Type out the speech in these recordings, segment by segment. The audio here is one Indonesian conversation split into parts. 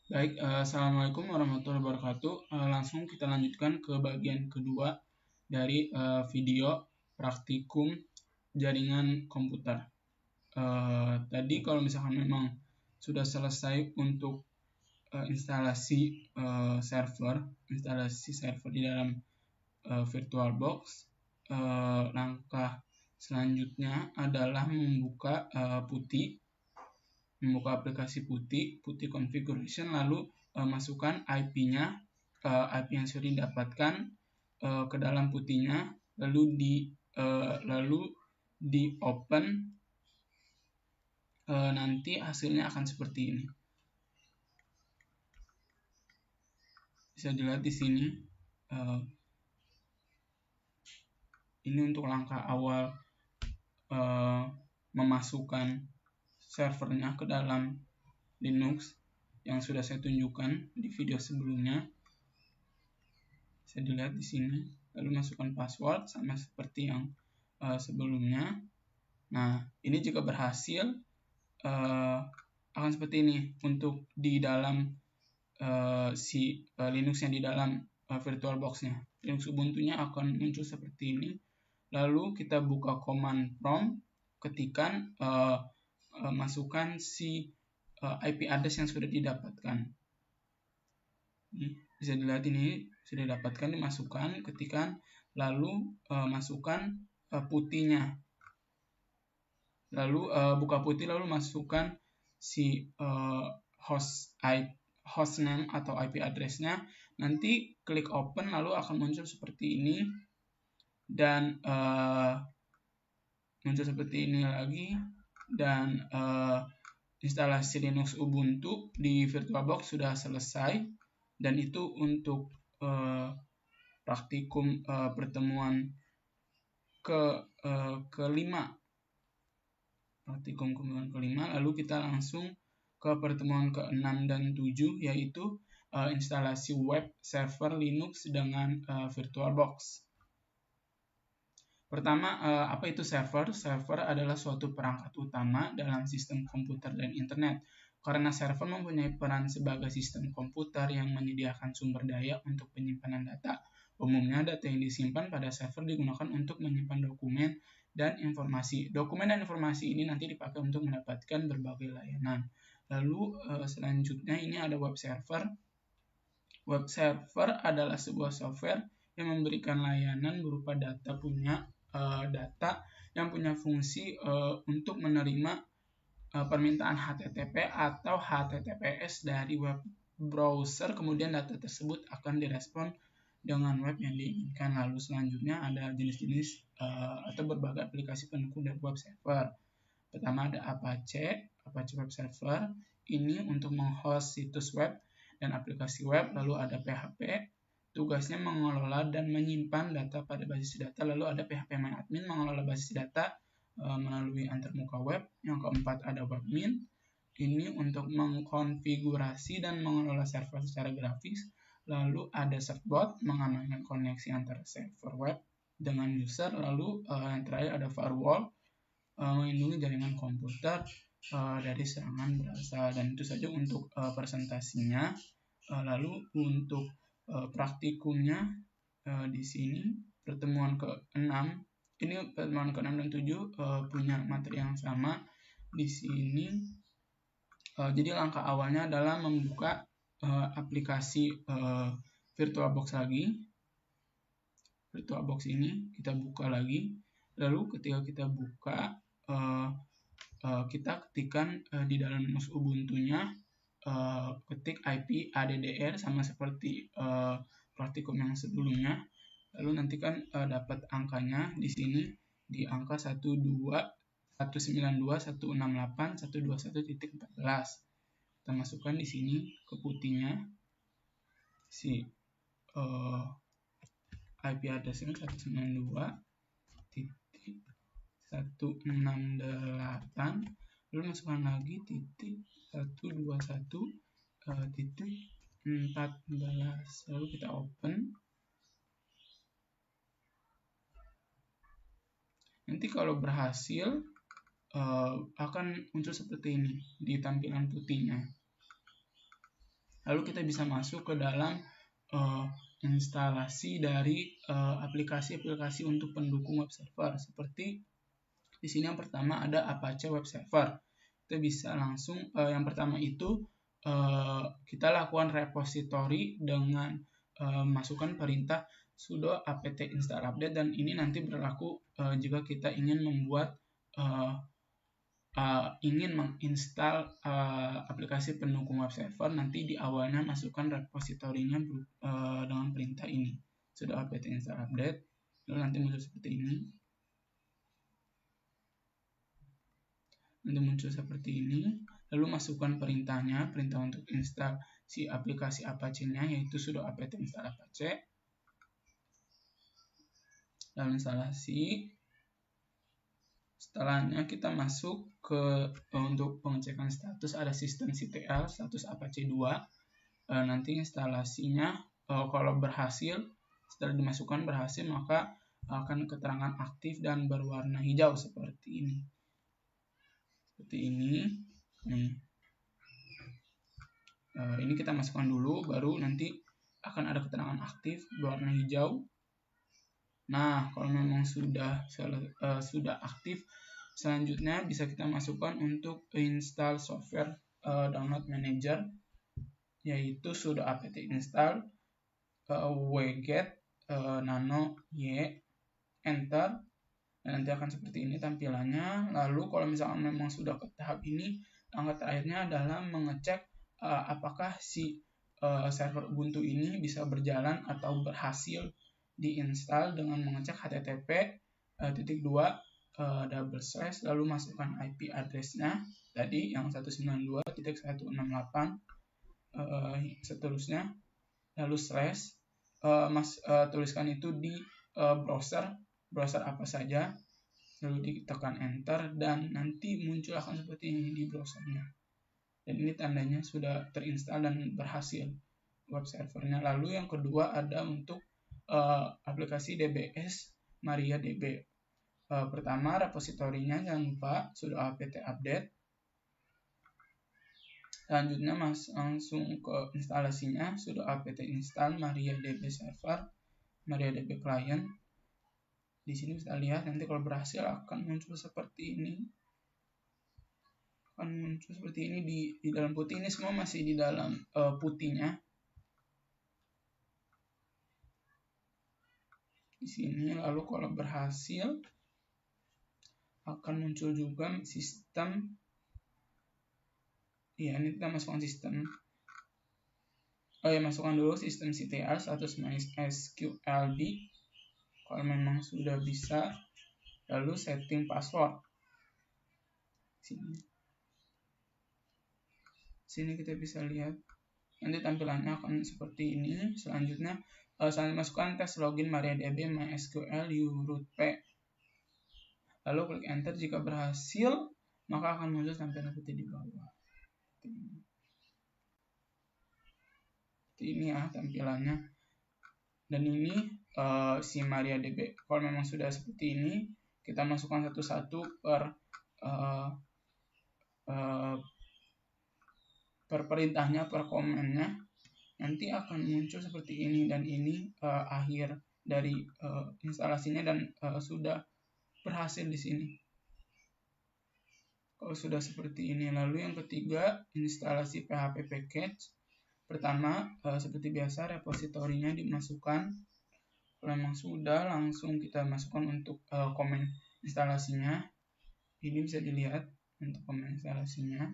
Baik, Assalamualaikum warahmatullahi wabarakatuh. Langsung kita lanjutkan ke bagian kedua dari video praktikum jaringan komputer. Tadi kalau misalkan memang sudah selesai untuk instalasi server di dalam VirtualBox, langkah selanjutnya adalah membuka aplikasi Putih configuration, lalu masukkan IP-nya, IP yang sudah didapatkan ke dalam Putihnya, lalu di open. Nanti hasilnya akan seperti ini. Bisa dilihat di sini. Ini untuk langkah awal memasukkan servernya ke dalam Linux yang sudah saya tunjukkan di video sebelumnya. Bisa dilihat di sini. Lalu masukkan password sama seperti yang sebelumnya. Nah, ini jika berhasil akan seperti ini untuk di dalam Linux yang di dalam VirtualBox-nya. Linux Ubuntu-nya akan muncul seperti ini. Lalu kita buka command prompt, ketikan masukkan IP address yang sudah didapatkan. Bisa dilihat ini sudah didapatkan, dimasukkan, ketikan, lalu masukkan putihnya. Lalu buka putih, lalu masukkan hostname atau IP address-nya. Nanti klik open, lalu akan muncul seperti ini. Dan muncul seperti ini lagi. Dan instalasi Linux Ubuntu di VirtualBox sudah selesai. Dan itu untuk praktikum pertemuan kelima. Lalu kita langsung ke pertemuan ke-6 dan 7, yaitu instalasi web server Linux dengan VirtualBox. Pertama, apa itu server? Server adalah suatu perangkat utama dalam sistem komputer dan internet. Karena server mempunyai peran sebagai sistem komputer yang menyediakan sumber daya untuk penyimpanan data. Umumnya, data yang disimpan pada server digunakan untuk menyimpan dokumen dan informasi. Dokumen dan informasi ini nanti dipakai untuk mendapatkan berbagai layanan. Lalu selanjutnya ini ada web server. Web server adalah sebuah software yang memberikan layanan berupa data yang punya fungsi untuk menerima permintaan HTTP atau HTTPS dari web browser, kemudian data tersebut akan direspon dengan web yang diinginkan. Lalu selanjutnya ada jenis-jenis atau berbagai aplikasi pendukung dari web server. Pertama ada Apache Web Server. Ini untuk menghost situs web dan aplikasi web. Lalu ada PHP, tugasnya mengelola dan menyimpan data pada basis data. Lalu ada PHPMyAdmin, mengelola basis data melalui antarmuka web. Yang keempat ada Webmin. Ini untuk mengkonfigurasi dan mengelola server secara grafis. Lalu ada Servbot, mengamankan koneksi antara server web dengan user. Lalu yang terakhir ada Firewall, melindungi jaringan komputer dari serangan berasal. Dan itu saja untuk presentasinya. Lalu untuk praktikumnya di sini pertemuan ke-6, ini pertemuan ke-6 dan 7 punya materi yang sama di sini. Jadi langkah awalnya adalah membuka aplikasi VirtualBox lagi. VirtualBox ini kita buka lagi. Lalu ketika kita buka, kita ketikkan di dalam Linux Ubuntu-nya, ketik IP addr sama seperti praktikum yang sebelumnya. Lalu nanti kan dapat angkanya di sini di angka 192.168.121.14. Kita masukkan di sini ke putihnya IP address-nya 192.168. Lalu masukkan lagi .121.14. lalu kita open. Nanti kalau berhasil akan muncul seperti ini di tampilan putihnya. Lalu kita bisa masuk ke dalam instalasi dari aplikasi-aplikasi untuk pendukung web server. Seperti di sini yang pertama ada Apache Web Server. Kita bisa langsung yang pertama itu kita lakukan repository dengan masukkan perintah sudo apt install update, dan ini nanti berlaku jika kita ingin membuat ingin menginstal aplikasi pendukung web server. Nanti di awalnya masukkan repositorinya dengan perintah ini sudo apt install update, lalu nanti muncul seperti ini. Lalu masukkan perintahnya, perintah untuk install si aplikasi Apache-nya, yaitu sudo apt install apache. Lalu instalasi. Setelahnya kita masuk ke untuk pengecekan status, ada systemctl status Apache 2. Nanti instalasinya kalau berhasil, setelah dimasukkan berhasil, maka akan keterangan aktif dan berwarna hijau seperti ini. Ini kita masukkan dulu, baru nanti akan ada keterangan aktif berwarna hijau. Nah, kalau memang sudah aktif, selanjutnya bisa kita masukkan untuk install software download manager, yaitu sudo apt install wget nano y, enter, dan nanti akan seperti ini tampilannya. Lalu kalau misalkan memang sudah ke tahap ini, langkah terakhirnya adalah mengecek apakah si server Ubuntu ini bisa berjalan atau berhasil diinstal dengan mengecek http :// lalu masukkan IP address-nya tadi yang 192.168 seterusnya, lalu slash tuliskan itu di browser apa saja, lalu ditekan enter, dan nanti muncul akan seperti ini di browsernya, dan ini tandanya sudah terinstal dan berhasil web servernya. Lalu yang kedua ada untuk aplikasi DBS MariaDB. Pertama, repositorinya jangan lupa sudo apt update. Selanjutnya langsung ke instalasinya, sudo apt install MariaDB server, MariaDB client. Di sini bisa lihat nanti kalau berhasil akan muncul seperti ini. Di dalam putih, ini semua masih di dalam putihnya. Di sini lalu kalau berhasil akan muncul juga sistem. Ya, ini kita masukkan sistem. Masukkan dulu systemctl status mysqld kalau memang sudah bisa, lalu setting password. Sini kita bisa lihat nanti tampilannya akan seperti ini. Selanjutnya masukkan tes login MariaDB MySQL root p, lalu klik enter. Jika berhasil, maka akan muncul tampilan seperti di bawah. Seperti ini ya tampilannya. Dan ini si MariaDB. Kalau memang sudah seperti ini, kita masukkan satu-satu per perintahnya, per komennya. Nanti akan muncul seperti ini, dan ini akhir dari instalasinya, dan sudah berhasil di sini. Kalau sudah seperti ini, lalu yang ketiga instalasi PHP package. Pertama, seperti biasa repositorinya dimasukkan. Kalau memang sudah, langsung kita masukkan untuk komen instalasinya. Ini bisa dilihat untuk komen instalasinya.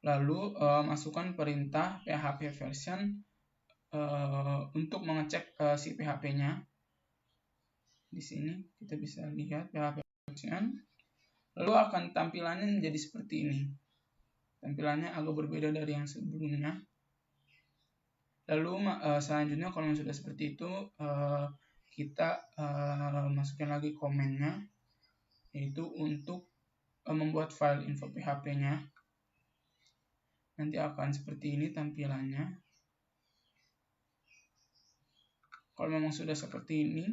Lalu masukkan perintah PHP version untuk mengecek si PHP-nya. Di sini kita bisa lihat PHP version. Lalu akan tampilannya menjadi seperti ini. Tampilannya agak berbeda dari yang sebelumnya. Lalu selanjutnya kalau sudah seperti itu, kita masukkan lagi komennya, yaitu untuk membuat file info PHP-nya. Nanti akan seperti ini tampilannya. Kalau memang sudah seperti ini,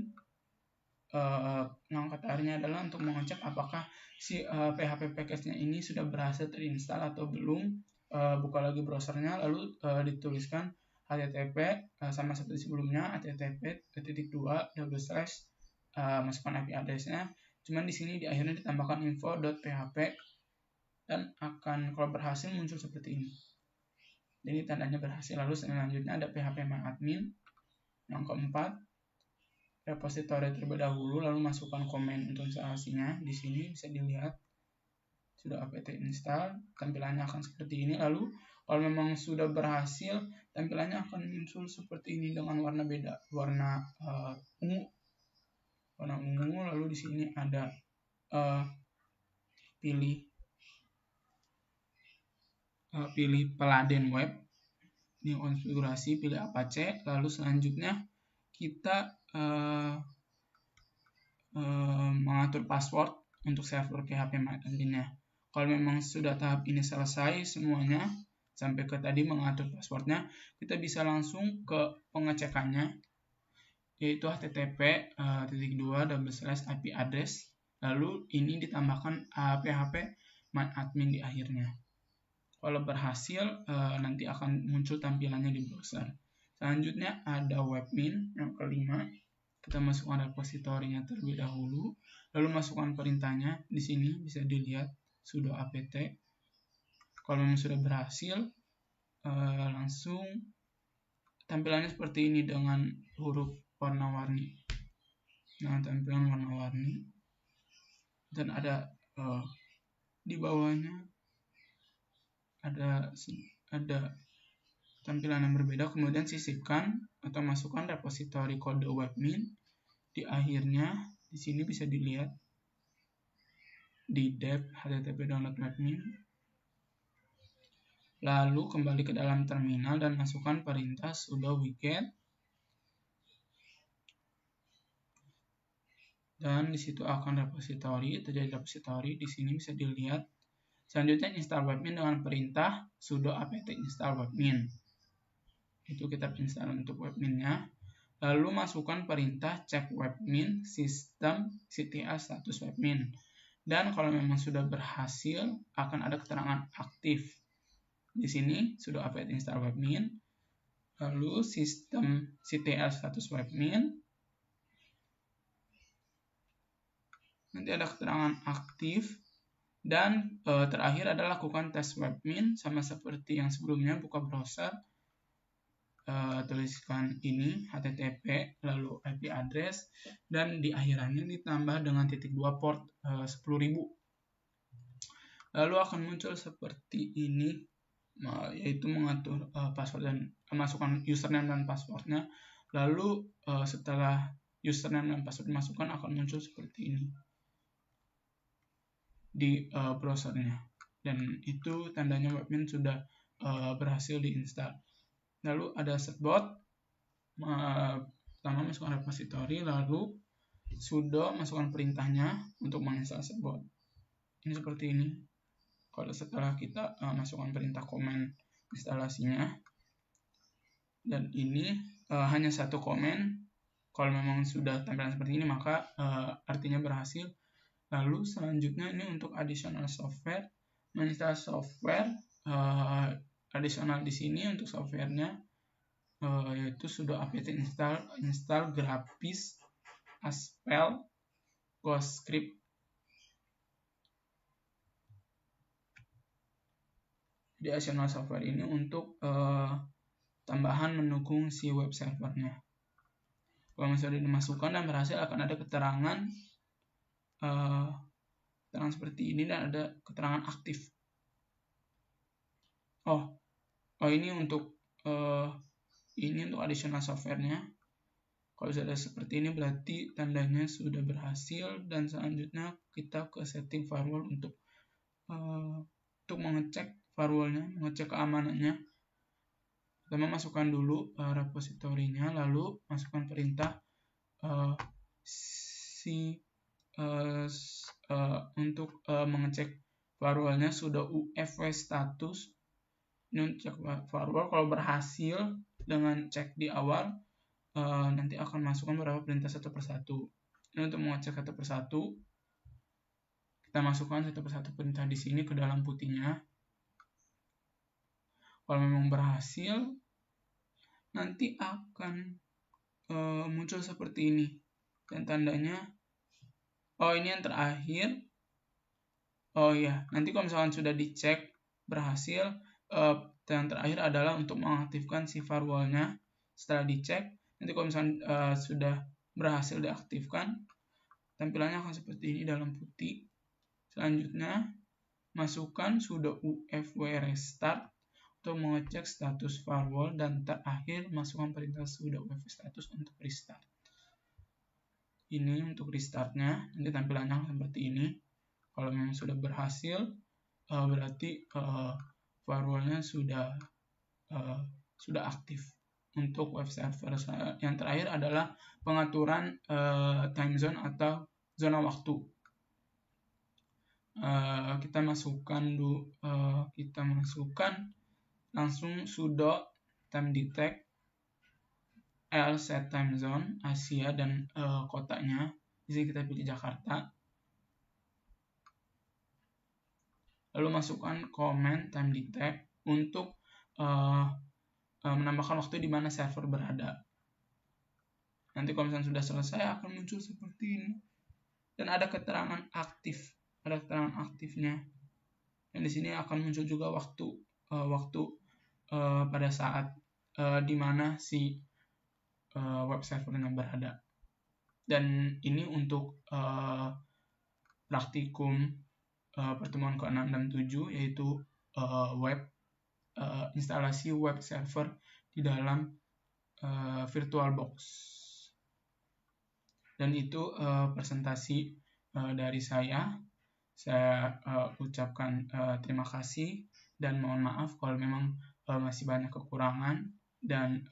ngangkat R-nya adalah untuk mengecek apakah si PHP package-nya ini sudah berhasil terinstall atau belum. Buka lagi browsernya, lalu dituliskan http sama seperti sebelumnya, http://, masukkan IP address-nya. Cuman di sini di akhirnya ditambahkan info.php dan akan kalau berhasil muncul seperti ini. Jadi tandanya berhasil. Lalu selanjutnya ada PHP MyAdmin. Yang keempat, repository terlebih dahulu, lalu masukkan komen untuk instalasinya. Di sini bisa dilihat sudah apt install, tampilannya akan seperti ini. Lalu kalau memang sudah berhasil, tampilannya akan muncul seperti ini dengan warna beda, warna ungu. Lalu di sini ada pilih peladen web, ini konfigurasi, pilih Apache. Lalu selanjutnya kita mengatur password untuk server PHP MyAdmin-nya. Kalau memang sudah tahap ini selesai semuanya, sampai ke tadi mengatur passwordnya, kita bisa langsung ke pengecekannya, yaitu http://IP address, lalu ini ditambahkan PHP MyAdmin di akhirnya. Kalau berhasil, nanti akan muncul tampilannya di browser. Selanjutnya ada webmin, yang kelima. Kita masukkan repositorinya terlebih dahulu, lalu masukkan perintahnya. Di sini bisa dilihat sudo apt. Kalau memang sudah berhasil, langsung tampilannya seperti ini dengan huruf warna-warni. Nah, tampilan warna-warni, dan ada di bawahnya ada tampilan yang berbeda. Kemudian sisipkan atau masukkan repositori kode webmin di akhirnya. Di sini bisa dilihat di dev http download webmin. Lalu kembali ke dalam terminal dan masukkan perintah sudo wget, dan di situ akan repositori, terjadi repositori. Di sini bisa dilihat. Selanjutnya install webmin dengan perintah sudo apt install webmin. Itu kita install untuk webminnya. Lalu masukkan perintah check webmin system ctl status webmin. Dan kalau memang sudah berhasil, akan ada keterangan aktif. Di sini sudo apt install webmin, lalu sistem ctl status webmin. Nanti ada keterangan aktif. Dan terakhir adalah lakukan tes webmin, sama seperti yang sebelumnya. Buka browser, tuliskan ini http lalu IP address, dan di akhirannya ditambah dengan *2 port 10.000. Lalu akan muncul seperti ini, yaitu mengatur password dan masukkan username dan passwordnya. Lalu setelah username dan password dimasukkan, akan muncul seperti ini di browsernya, dan itu tandanya webmin sudah berhasil diinstal. Lalu ada setbot, pertama masukkan repository, lalu sudo masukkan perintahnya untuk menginstal setbot. Ini seperti ini. Kalau setelah kita masukkan perintah komen instalasinya, dan ini hanya satu komen. Kalau memang sudah tampilan seperti ini, maka artinya berhasil. Lalu selanjutnya ini untuk additional software, menginstal software. Additional di sini untuk softwarenya yaitu sudo apt install graphics aspel ghostscript. Di additional software ini untuk tambahan mendukung si web servernya. Kalau misalnya dimasukkan dan berhasil, akan ada keterangan seperti ini, dan ada keterangan aktif. Ini untuk additional softwarenya. Kalau sudah seperti ini, berarti tandanya sudah berhasil. Dan selanjutnya kita ke setting firewall untuk mengecek firewallnya, mengecek keamanannya. Pertama masukkan dulu repositorinya, lalu masukkan perintah untuk mengecek firewallnya sudo ufw status. Ini untuk cek firewall. Kalau berhasil dengan cek di awal, nanti akan masukkan beberapa perintah satu persatu. Ini untuk mengecek satu persatu, kita masukkan satu persatu perintah di sini ke dalam putihnya. Kalau memang berhasil, nanti akan muncul seperti ini. Dan tandanya, ini yang terakhir. Nanti kalau misalkan sudah dicek berhasil, yang terakhir adalah untuk mengaktifkan si firewall-nya. Setelah dicek, nanti kalau misalkan sudah berhasil diaktifkan, tampilannya akan seperti ini dalam putih. Selanjutnya, masukkan sudo ufw restart untuk mengecek status firewall, dan terakhir masukkan perintah sudo ufw status untuk restart. Ini untuk restartnya, nanti tampilannya akan seperti ini. Kalau memang sudah berhasil, berarti firewallnya sudah aktif untuk web server. Yang terakhir adalah pengaturan time zone atau zona waktu. Kita masukkan langsung sudo time detect set time zone Asia dan kotanya. Di sini kita pilih Jakarta. Lalu masukkan comment time detect untuk menambahkan waktu di mana server berada. Nanti kalau misalnya sudah selesai akan muncul seperti ini. Dan ada keterangan aktif. Ada keterangan aktifnya. Dan di sini akan muncul juga waktu pada saat di mana si web servernya berada. Dan ini untuk praktikum pertemuan ke-6 dan 7, yaitu instalasi web server di dalam VirtualBox. Dan itu presentasi dari saya. Saya ucapkan terima kasih dan mohon maaf kalau memang masih banyak kekurangan dan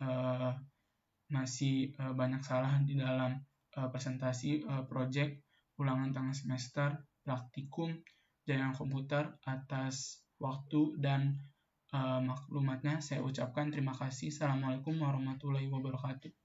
masih banyak salah di dalam presentasi project ulangan tengah semester praktikum jaringan komputer. Atas waktu dan maklumatnya saya ucapkan terima kasih. Assalamualaikum warahmatullahi wabarakatuh.